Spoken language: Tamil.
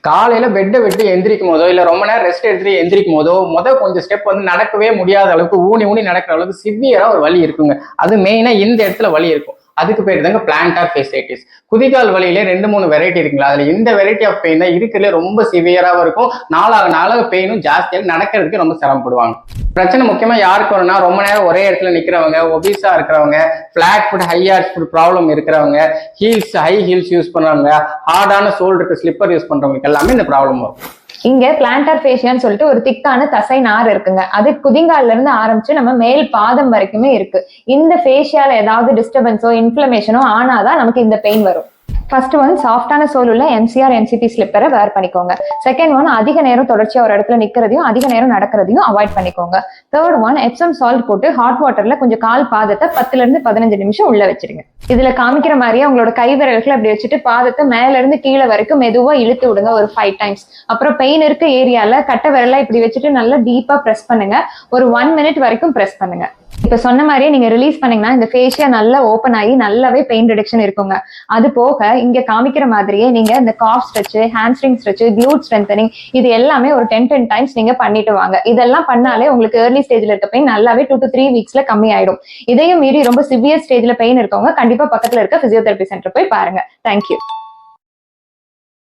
காலையில பெட்டை விட்டு எந்திரிக்கும் போதோ இல்ல ரொம்ப நேரம் ரெஸ்ட் எடுத்துட்டு எந்திரிக்கும் போதோ கொஞ்சம் ஸ்டெப் வந்து நடக்கவே முடியாத அளவுக்கு ஊனி ஊனி நடக்கிற அளவுக்கு சிவியரா ஒரு வலி இருக்குங்க. அது மெயினா இந்த இடத்துல வலி இருக்கும். அதுக்கு பேர் தாங்க பிளான்டார் ஃபேசியாட்டிஸ். குதிகால் வலியில 2-3 வெரைட்டி இருக்குங்களா, அதுல இந்த வெரைட்டி ஆஃப் பெயின் தான் இருக்கிறதுல ரொம்ப சிவியராகவும் இருக்கும். நாளாக பெயினும் ஜாஸ்தியாக நடக்கிறதுக்கு ரொம்ப சிரமப்படுவாங்க. பிரச்சனை முக்கியமா யாருக்கு வரும்னா, ரொம்ப நேரம் ஒரே இடத்துல நிக்கிறவங்க, ஒபிஸா இருக்கிறவங்க, flat foot high arch foot problem இருக்கிறவங்க, ஹை ஹீல்ஸ் யூஸ் பண்றவங்க, ஹார்டான சோல் இருக்கு ஸ்லிப்பர் யூஸ் பண்றவங்களுக்கு எல்லாமே இந்த ப்ராப்ளம் வரும். இங்க பிளான்டார் ஃபேஷியான்னு சொல்லிட்டு ஒரு திக்கான தசை நார் இருக்குங்க. அது குதிங்கால்ல இருந்து ஆரம்பிச்சு நம்ம மேல் பாதம் வரைக்குமே இருக்கு. இந்த ஃபேஷியால ஏதாவது டிஸ்டர்பன்ஸோ இன்ஃபிளமேஷனோ ஆனாதான் நமக்கு இந்த பெயின் வரும். ஃபர்ஸ்ட் ஒன் சாஃப்டான சோல் உள்ள எம்சிஆர் என்சிபி ஸ்லிப்பரை வேர் பண்ணிக்கோங்க. செகண்ட் ஒன் அதிக நேரம் தொடர்ச்சியா ஒரு இடத்துல நிக்கிறதையும் அதிக நேரம் நடக்கிறதையும் அவாய்ட் பண்ணிக்கோங்க. தேர்ட் ஒன் எப்சம் சால்ட் போட்டு ஹாட் வாட்டர்ல கொஞ்சம் கால் பாதத்தை 10-15 நிமிஷம் உள்ள வச்சிருங்க. இதுல காமிக்கிற மாதிரியே உங்களோட கை விரல்களை அப்படி வச்சுட்டு பாதத்தை மேல இருந்து கீழே வரைக்கும் மெதுவா இழுத்து விடுங்க ஒரு 5 டைம்ஸ். அப்புறம் பெயின் இருக்க ஏரியால கட்டை விரலை இப்படி வச்சுட்டு நல்லா டீப்பா பிரஸ் பண்ணுங்க. ஒரு 1 மினிட் வரைக்கும் பிரஸ் பண்ணுங்க. இப்ப சொன்ன மாதிரியே நீங்க ரிலீஸ் பண்ணீங்கன்னா இந்த ஃபேஷியா நல்லா ஓப்பன் ஆகி நல்லாவே பெயின் ரிடக்ஷன் இருக்குங்க. அது போக இங்க காமிக்கிற மாதிரியே நீங்க இந்த calf stretch, hamstring stretch, glute strengthening இது எல்லாமே ஒரு 10 டைம்ஸ் நீங்க பண்ணிட்டு வாங்க. இதெல்லாம் பண்ணாலே உங்களுக்கு ஏர்லி ஸ்டேஜ்ல இருக்க பெயின் நல்லாவே 2 to 3 வீக்ஸ்ல கம்மி ஆயிடும். இதையும் மீறி ரொம்ப சிவியர் ஸ்டேஜ்ல பெயின் இருக்கவங்க கண்டிப்பா பக்கத்துல இருக்க பிசியோதெரபி சென்டர் போய் பாருங்க. தேங்க்யூ.